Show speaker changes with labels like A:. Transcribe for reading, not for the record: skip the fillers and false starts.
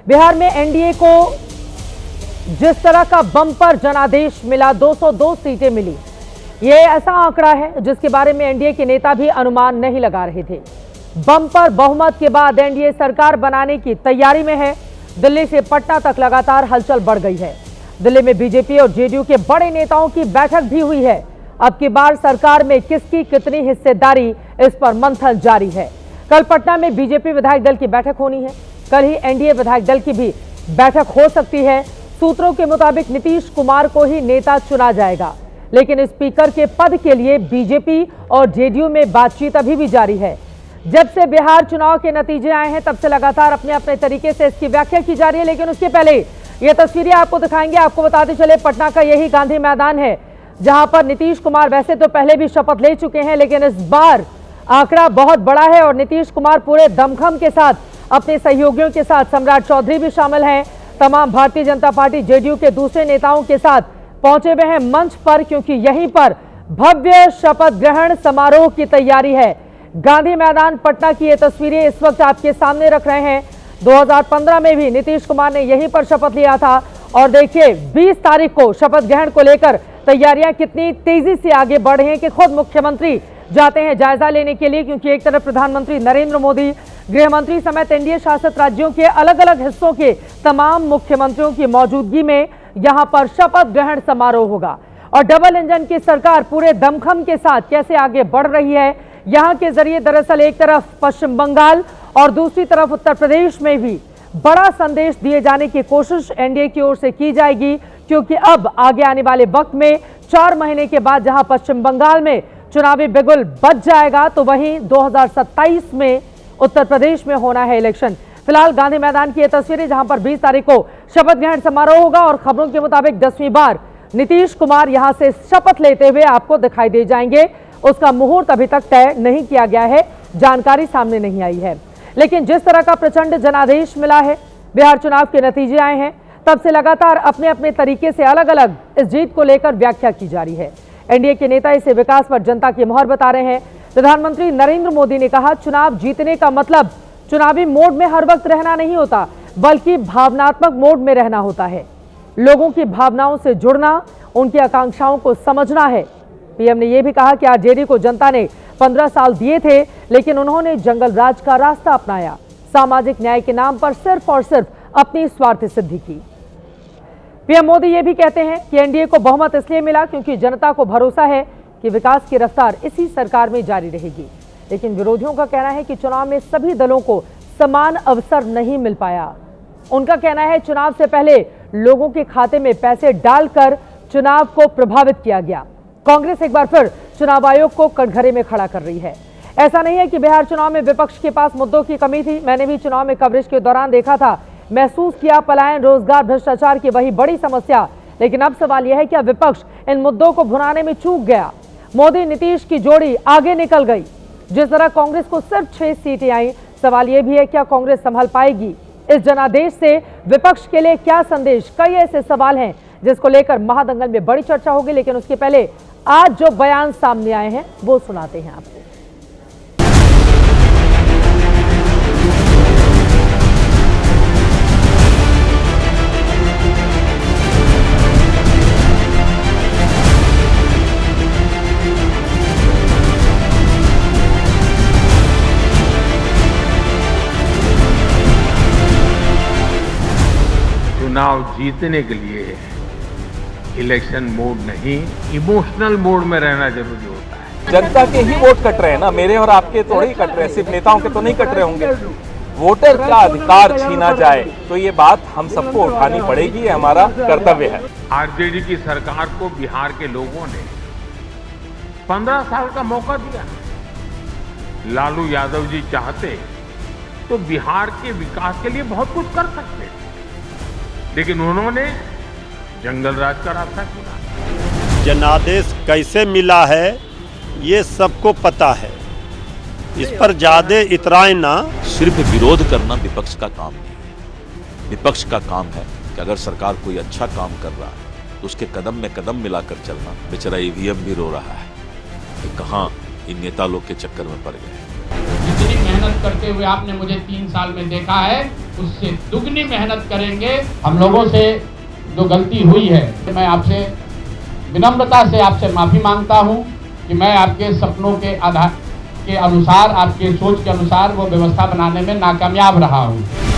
A: बिहार में एनडीए को जिस तरह का बम्पर जनादेश मिला, 202 सीटें मिली, ये ऐसा आंकड़ा है जिसके बारे में एनडीए के नेता भी अनुमान नहीं लगा रहे थे। बम्पर बहुमत के बाद एनडीए सरकार बनाने की तैयारी में है। दिल्ली से पटना तक लगातार हलचल बढ़ गई है। दिल्ली में बीजेपी और जेडीयू के बड़े नेताओं की बैठक भी हुई है। अब की बार सरकार में किसकी कितनी हिस्सेदारी, इस पर मंथन जारी है। कल पटना में बीजेपी विधायक दल की बैठक होनी है। कल ही एनडीए विधायक दल की भी बैठक हो सकती है। सूत्रों के मुताबिक नीतीश कुमार को ही नेता चुना जाएगा, लेकिन स्पीकर के पद के लिए बीजेपी और जेडीयू में बातचीत अभी भी जारी है। जब से बिहार चुनाव के नतीजे आए हैं, तब से लगातार अपने अपने तरीके से इसकी व्याख्या की जा रही है। लेकिन उसके पहले ये तस्वीरें आपको दिखाएंगे। आपको बताते चले, पटना का यही गांधी मैदान है जहां पर नीतीश कुमार वैसे तो पहले भी शपथ ले चुके हैं, लेकिन इस बार आंकड़ा बहुत बड़ा है और नीतीश कुमार पूरे दमखम के साथ अपने सहयोगियों के साथ, सम्राट चौधरी भी शामिल हैं, तमाम भारतीय जनता पार्टी जेडीयू के दूसरे नेताओं के साथ पहुंचे हुए हैं मंच पर, क्योंकि यहीं पर भव्य शपथ ग्रहण समारोह की तैयारी है। गांधी मैदान पटना की ये तस्वीरें इस वक्त आपके सामने रख रहे हैं। 2015 में भी नीतीश कुमार ने यहीं पर शपथ लिया था और देखिए 20 तारीख को शपथ ग्रहण को लेकर तैयारियां कितनी तेजी से आगे बढ़ रही हैं कि खुद मुख्यमंत्री जाते हैं जायजा लेने के लिए, क्योंकि एक तरफ प्रधानमंत्री नरेंद्र मोदी, गृह मंत्री समेत एनडीए शासित राज्यों के अलग अलग हिस्सों के तमाम मुख्यमंत्रियों की मौजूदगी में यहां पर शपथ ग्रहण समारोह होगा। और डबल इंजन की सरकार पूरे दमखम के साथ कैसे आगे बढ़ रही है, यहां के जरिए दरअसल एक तरफ पश्चिम बंगाल और दूसरी तरफ उत्तर प्रदेश में भी बड़ा संदेश दिए जाने की कोशिश एनडीए की ओर से की जाएगी, क्योंकि अब आगे आने वाले वक्त में 4 महीने के बाद जहां पश्चिम बंगाल में चुनावी बिगुल बज जाएगा, तो वहीं 2027 में उत्तर प्रदेश में होना है इलेक्शन। फिलहाल गांधी मैदान की ये तस्वीरें जहां पर 20 तारीख को शपथ ग्रहण समारोह होगा और खबरों के मुताबिक 10वीं बार नीतीश कुमार यहां से शपथ लेते हुए आपको दिखाई दे जाएंगे। उसका मुहूर्त अभी तक तय नहीं किया गया है, जानकारी सामने नहीं आई है। लेकिन जिस तरह का प्रचंड जनादेश मिला है, बिहार चुनाव के नतीजे आए हैं, तब से लगातार अपने अपने तरीके से अलग अलग इस जीत को लेकर व्याख्या की जा रही है। एनडीए के नेता इसे विकास पर जनता की मोहर बता रहे हैं। प्रधानमंत्री नरेंद्र मोदी ने कहा, चुनाव जीतने का मतलब चुनावी मोड में हर वक्त रहना नहीं होता, बल्कि भावनात्मक मोड में रहना होता है। लोगों की भावनाओं से जुड़ना, उनकी आकांक्षाओं को समझना है। पीएम ने यह भी कहा कि आरजेडी को जनता ने 15 साल दिए थे, लेकिन उन्होंने जंगल राज का रास्ता अपनाया, सामाजिक न्याय के नाम पर सिर्फ और सिर्फ अपनी स्वार्थ सिद्धि की। पीएम मोदी ये भी कहते हैं कि एनडीए को बहुमत इसलिए मिला क्योंकि जनता को भरोसा है कि विकास की रफ्तार इसी सरकार में जारी रहेगी। लेकिन विरोधियों का कहना है कि चुनाव में सभी दलों को समान अवसर नहीं मिल पाया। उनका कहना है चुनाव से पहले लोगों के खाते में पैसे डालकर चुनाव को प्रभावित किया गया। कांग्रेस एक बार फिर चुनाव आयोग को कटघरे में खड़ा कर रही है। ऐसा नहीं है कि बिहार चुनाव में विपक्ष के पास मुद्दों की कमी थी। मैंने भी चुनाव में कवरेज के दौरान देखा था, महसूस किया पलायन, रोजगार, भ्रष्टाचार की वही बड़ी समस्या। लेकिन अब सवाल यह है कि विपक्ष इन मुद्दों को भुनाने में चूक गया। मोदी नीतीश की जोड़ी आगे निकल गई। जिस तरह कांग्रेस को सिर्फ 6 सीटें आई, सवाल यह भी है क्या कांग्रेस संभल पाएगी। इस जनादेश से विपक्ष के लिए क्या संदेश, कई ऐसे सवाल हैं जिसको लेकर महादंगल में बड़ी चर्चा होगी। लेकिन उसके पहले आज जो बयान सामने आए हैं वो सुनाते हैं आपको।
B: चुनाव जीतने के लिए इलेक्शन मोड नहीं, इमोशनल मोड में रहना जरूरी होता है।
C: जनता के ही वोट कट रहे हैं ना, मेरे और आपके थोड़े ही कट रहे हैं, सिर्फ नेताओं के तो नहीं कट रहे होंगे। वोटर का अधिकार छीना जाए तो ये बात हम सबको उठानी पड़ेगी, ये हमारा कर्तव्य है।
B: आरजेडी की सरकार को बिहार के लोगों ने 15 साल का मौका दिया। लालू यादव जी चाहते तो बिहार के विकास के लिए बहुत कुछ कर सकते थे, लेकिन उन्होंने जंगल राज का रास्ता चुना।
D: जनादेश कैसे मिला है ये सबको पता है, इस पर ज्यादा इतराएं ना।
E: सिर्फ विरोध करना विपक्ष का काम नहीं है। विपक्ष का काम है कि अगर सरकार कोई अच्छा काम कर रहा है तो उसके कदम में कदम मिलाकर चलना। बेचारा ईवीएम भी रो रहा है कि कहां इन नेता लोग के चक्कर में पड़ गए।
F: जितनी मेहनत करते हुए आपने मुझे 3 साल में देखा है, उससे दुगनी मेहनत करेंगे। हम लोगों से जो गलती हुई है, मैं आपसे विनम्रता से आपसे माफ़ी मांगता हूं कि मैं आपके सपनों के आधार के अनुसार, आपके सोच के अनुसार वो व्यवस्था बनाने में नाकामयाब रहा हूं।